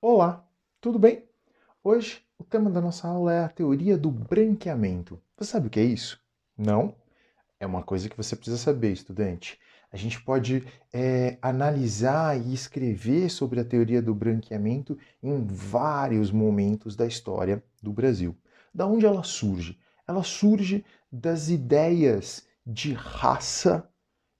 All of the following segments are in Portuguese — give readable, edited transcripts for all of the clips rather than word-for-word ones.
Olá, tudo bem? Hoje o tema da nossa aula é a teoria do branqueamento. Você sabe o que é isso? Não? É uma coisa que você precisa saber, estudante. A gente pode analisar e escrever sobre a teoria do branqueamento em vários momentos da história do Brasil. Da onde ela surge? Ela surge das ideias de raça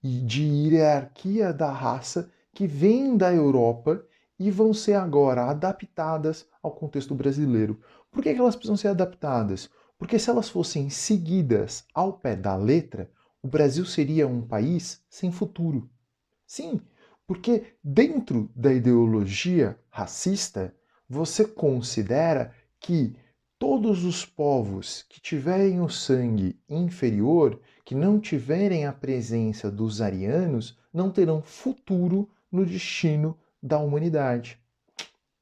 e de hierarquia da raça que vêm da Europa e vão ser agora adaptadas ao contexto brasileiro. Por que elas precisam ser adaptadas? Porque se elas fossem seguidas ao pé da letra, o Brasil seria um país sem futuro. Sim, porque dentro da ideologia racista, você considera que todos os povos que tiverem o sangue inferior, que não tiverem a presença dos arianos, não terão futuro no destino da humanidade.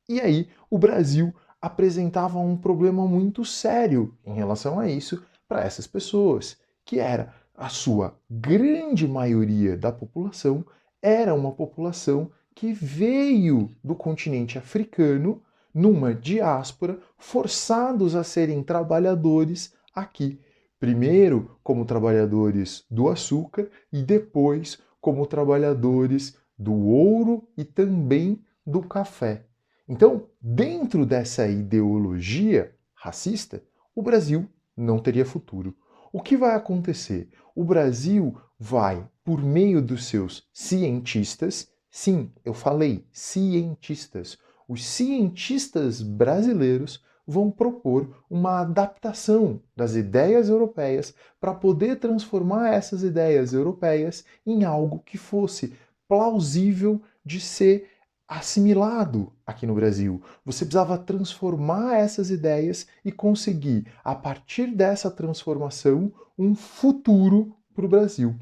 E aí, o Brasil apresentava um problema muito sério em relação a isso para essas pessoas, que era a sua grande maioria da população era uma população que veio do continente africano numa diáspora, forçados a serem trabalhadores aqui. Primeiro como trabalhadores do açúcar e depois como trabalhadores do ouro e também do café. Então, dentro dessa ideologia racista, o Brasil não teria futuro. O que vai acontecer? O Brasil vai, por meio dos seus cientistas, sim, eu falei cientistas, os cientistas brasileiros vão propor uma adaptação das ideias europeias para poder transformar essas ideias europeias em algo que fosse plausível de ser assimilado aqui no Brasil. Você precisava transformar essas ideias e conseguir, a partir dessa transformação, um futuro para o Brasil.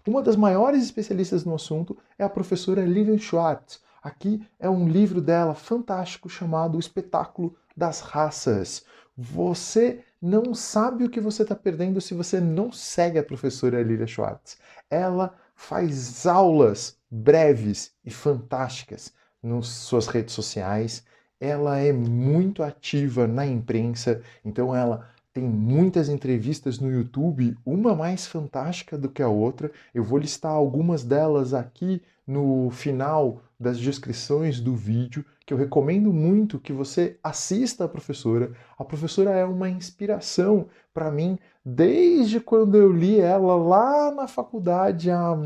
Uma das maiores especialistas no assunto é a professora Lilian Schwartz. Aqui é um livro dela fantástico chamado O Espetáculo das Raças. Você não sabe o que você está perdendo se você não segue a professora Lilian Schwartz. Ela faz aulas breves e fantásticas nas suas redes sociais. Ela é muito ativa na imprensa, então ela tem muitas entrevistas no YouTube, uma mais fantástica do que a outra. Eu vou listar algumas delas aqui no final das descrições do vídeo, que eu recomendo muito que você assista a professora. A professora é uma inspiração para mim desde quando eu li ela lá na faculdade há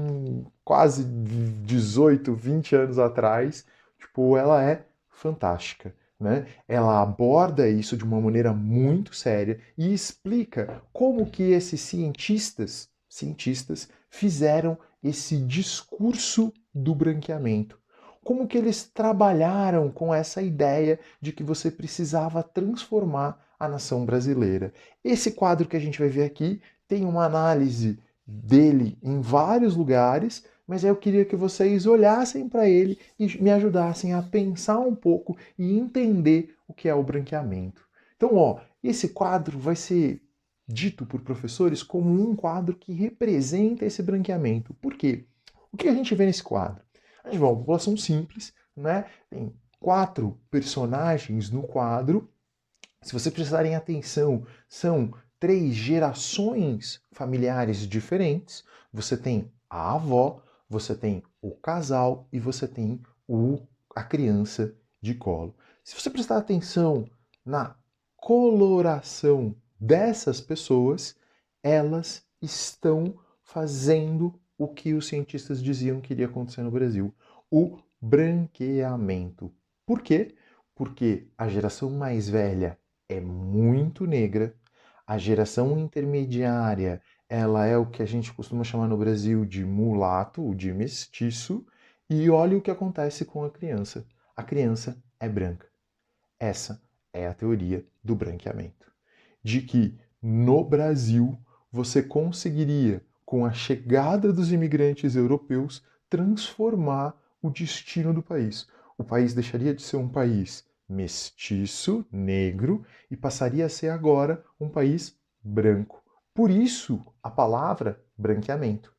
quase 18, 20 anos atrás. Tipo, ela é fantástica. Né? Ela aborda isso de uma maneira muito séria e explica como que esses cientistas fizeram esse discurso do branqueamento. Como que eles trabalharam com essa ideia de que você precisava transformar a nação brasileira. Esse quadro que a gente vai ver aqui tem uma análise dele em vários lugares, mas eu queria que vocês olhassem para ele e me ajudassem a pensar um pouco e entender o que é o branqueamento. Então, ó, esse quadro vai ser dito por professores como um quadro que representa esse branqueamento. Por quê? O que a gente vê nesse quadro? A gente vê uma população simples, né? Tem 4 personagens no quadro. Se vocês prestarem atenção, são 3 gerações familiares diferentes. Você tem a avó, você tem o casal e você tem a criança de colo. Se você prestar atenção na coloração dessas pessoas, elas estão fazendo o que os cientistas diziam que iria acontecer no Brasil: o branqueamento. Por quê? Porque a geração mais velha é muito negra, a geração intermediária ela é o que a gente costuma chamar no Brasil de mulato, de mestiço, e olha o que acontece com a criança. A criança é branca. Essa é a teoria do branqueamento. De que no Brasil você conseguiria, com a chegada dos imigrantes europeus, transformar o destino do país. O país deixaria de ser um país mestiço, negro, e passaria a ser agora um país branco. Por isso a palavra branqueamento.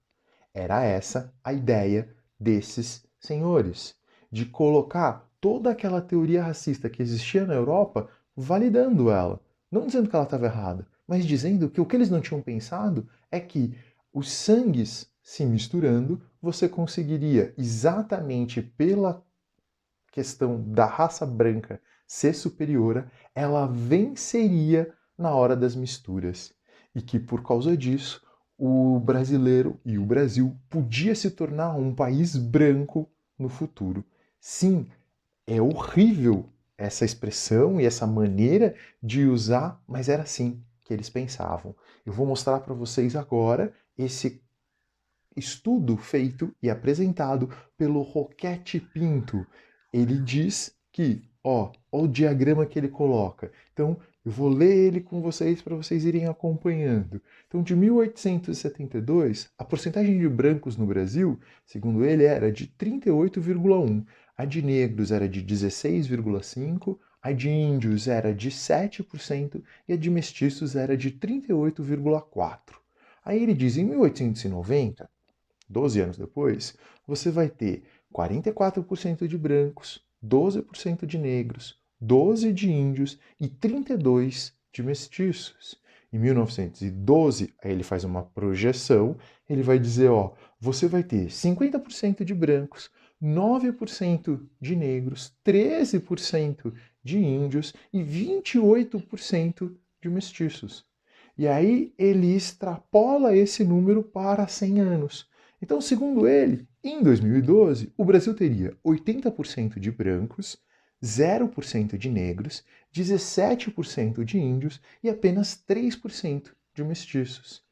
Era essa a ideia desses senhores, de colocar toda aquela teoria racista que existia na Europa, validando ela. Não dizendo que ela estava errada, mas dizendo que o que eles não tinham pensado é que os sangues se misturando, você conseguiria, exatamente pela questão da raça branca ser superior, ela venceria na hora das misturas. E que por causa disso, o brasileiro e o Brasil podia se tornar um país branco no futuro. Sim, é horrível essa expressão e essa maneira de usar, mas era assim que eles pensavam. Eu vou mostrar para vocês agora esse estudo feito e apresentado pelo Roquete Pinto. Ele diz que, ó o diagrama que ele coloca. Então, eu vou ler ele com vocês para vocês irem acompanhando. Então, de 1872, a porcentagem de brancos no Brasil, segundo ele, era de 38,1. A de negros era de 16,5%, a de índios era de 7% e a de mestiços era de 38,4%. Aí ele diz, em 1890, 12 anos depois, você vai ter 44% de brancos, 12% de negros, 12% de índios e 32% de mestiços. Em 1912, aí ele faz uma projeção, ele vai dizer, você vai ter 50% de brancos, 9% de negros, 13% de índios e 28% de mestiços. E aí ele extrapola esse número para 100 anos. Então, segundo ele, em 2012, o Brasil teria 80% de brancos, 0% de negros, 17% de índios e apenas 3% de mestiços.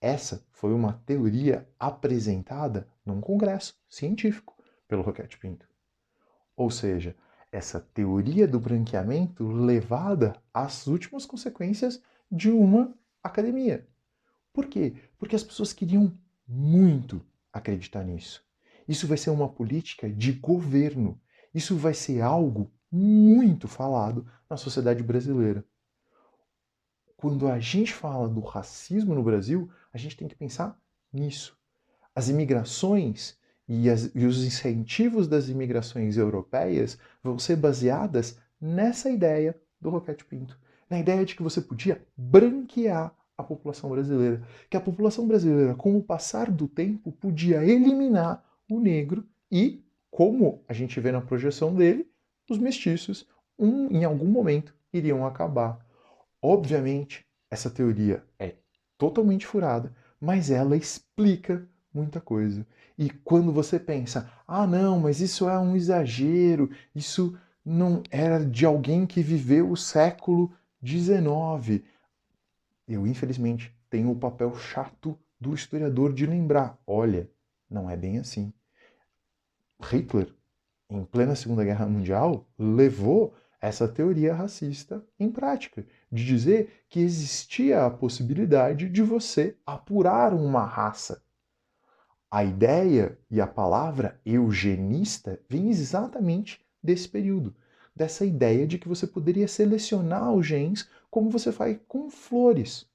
Essa foi uma teoria apresentada num congresso científico pelo Roquete Pinto. Ou seja, essa teoria do branqueamento levada às últimas consequências de uma academia. Por quê? Porque as pessoas queriam muito acreditar nisso. Isso vai ser uma política de governo. Isso vai ser algo muito falado na sociedade brasileira. Quando a gente fala do racismo no Brasil, a gente tem que pensar nisso. As imigrações e os incentivos das imigrações europeias vão ser baseadas nessa ideia do Roquete Pinto. Na ideia de que você podia branquear a população brasileira. Que a população brasileira, com o passar do tempo, podia eliminar o negro e, como a gente vê na projeção dele, os mestiços, em algum momento, iriam acabar. Obviamente, essa teoria é totalmente furada, mas ela explica muita coisa. E quando você pensa, não, mas isso é um exagero, isso não era de alguém que viveu o século XIX. Eu, infelizmente, tenho o papel chato do historiador de lembrar, olha, não é bem assim. Hitler, em plena Segunda Guerra Mundial, levou essa teoria racista em prática, de dizer que existia a possibilidade de você apurar uma raça. A ideia e a palavra eugenista vem exatamente desse período, dessa ideia de que você poderia selecionar os genes como você faz com flores,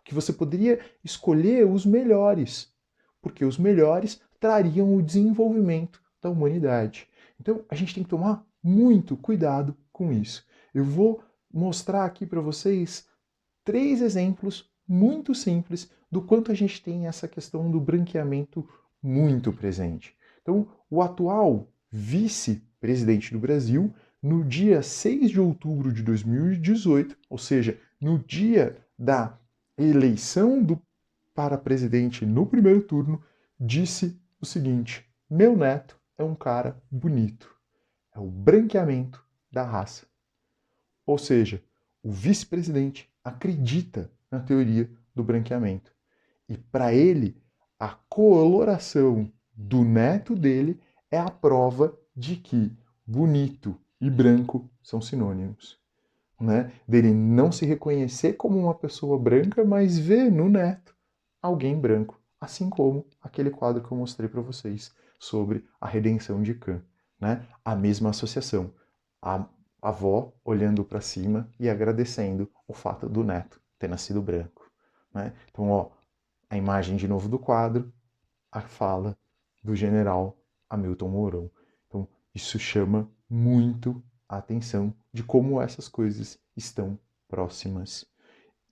que você poderia escolher os melhores, porque os melhores trariam o desenvolvimento da humanidade. Então a gente tem que tomar muito cuidado com isso. Eu vou mostrar aqui para vocês 3 exemplos muito simples do quanto a gente tem essa questão do branqueamento muito presente. Então, o atual vice-presidente do Brasil, no dia 6 de outubro de 2018, ou seja, no dia da eleição para presidente no primeiro turno, disse o seguinte: meu neto é um cara bonito. É o branqueamento da raça. Ou seja, o vice-presidente acredita na teoria do branqueamento. E para ele, a coloração do neto dele é a prova de que bonito e branco são sinônimos. Né? Dele não se reconhecer como uma pessoa branca, mas ver no neto alguém branco. Assim como aquele quadro que eu mostrei para vocês sobre a redenção de Cã. Né? A mesma associação. A avó olhando para cima e agradecendo o fato do neto ter nascido branco. Né? Então, a imagem de novo do quadro, a fala do general Hamilton Mourão. Então, Isso chama muito a atenção de como essas coisas estão próximas.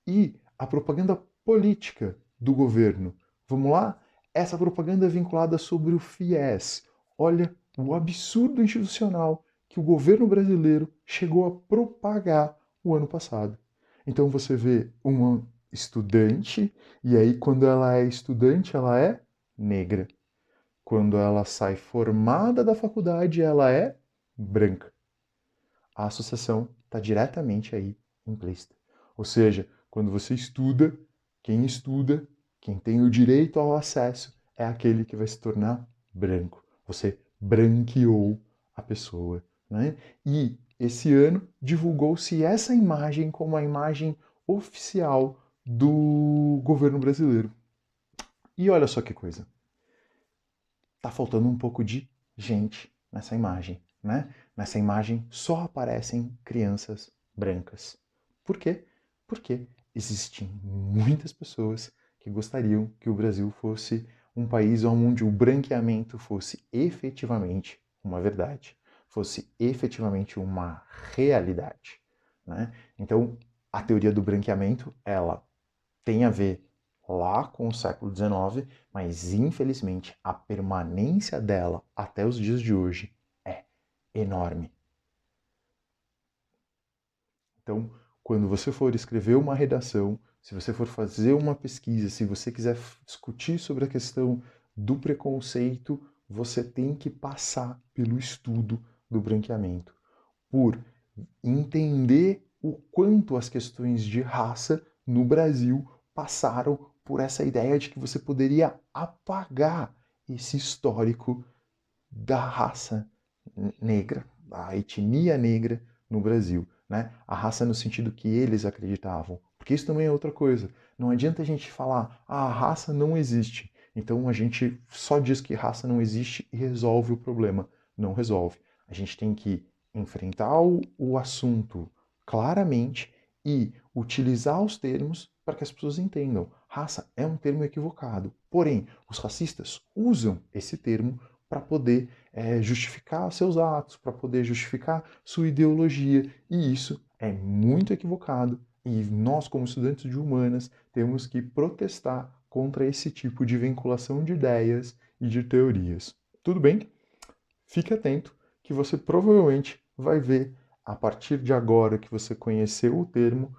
E a propaganda política do governo. Vamos lá? Essa propaganda é vinculada sobre o FIES. Olha o absurdo institucional que o governo brasileiro chegou a propagar o ano passado. Então você vê uma estudante, e aí quando ela é estudante, ela é negra. Quando ela sai formada da faculdade, ela é branca. A associação está diretamente aí implícita. Ou seja, quando você estuda, quem tem o direito ao acesso é aquele que vai se tornar branco. Você branqueou a pessoa. Né? E esse ano divulgou-se essa imagem como a imagem oficial do governo brasileiro. E olha só que coisa. Tá faltando um pouco de gente nessa imagem, né? Nessa imagem só aparecem crianças brancas. Por quê? Porque existem muitas pessoas que gostariam que o Brasil fosse um país onde o branqueamento fosse efetivamente uma verdade, fosse efetivamente uma realidade, né? Então, a teoria do branqueamento, ela tem a ver lá com o século XIX, mas infelizmente a permanência dela até os dias de hoje é enorme. Então, quando você for escrever uma redação, se você for fazer uma pesquisa, se você quiser discutir sobre a questão do preconceito, você tem que passar pelo estudo do branqueamento, por entender o quanto as questões de raça no Brasil passaram por essa ideia de que você poderia apagar esse histórico da raça negra, da etnia negra no Brasil. Né? A raça no sentido que eles acreditavam. Porque isso também é outra coisa. Não adianta a gente falar, a raça não existe. Então a gente só diz que raça não existe e resolve o problema. Não resolve. A gente tem que enfrentar o assunto claramente e utilizar os termos para que as pessoas entendam. Raça é um termo equivocado. Porém, os racistas usam esse termo para poder justificar seus atos, para poder justificar sua ideologia. E isso é muito equivocado. E nós, como estudantes de humanas, temos que protestar contra esse tipo de vinculação de ideias e de teorias. Tudo bem? Fique atento que você provavelmente vai ver, a partir de agora que você conheceu o termo,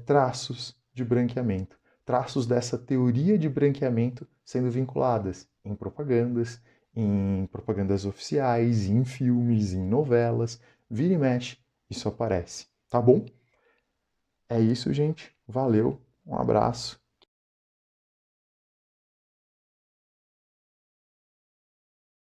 traços de branqueamento. Traços dessa teoria de branqueamento sendo vinculadas em propagandas oficiais, em filmes, em novelas. Vira e mexe, isso aparece. Tá bom? É isso, gente. Valeu, um abraço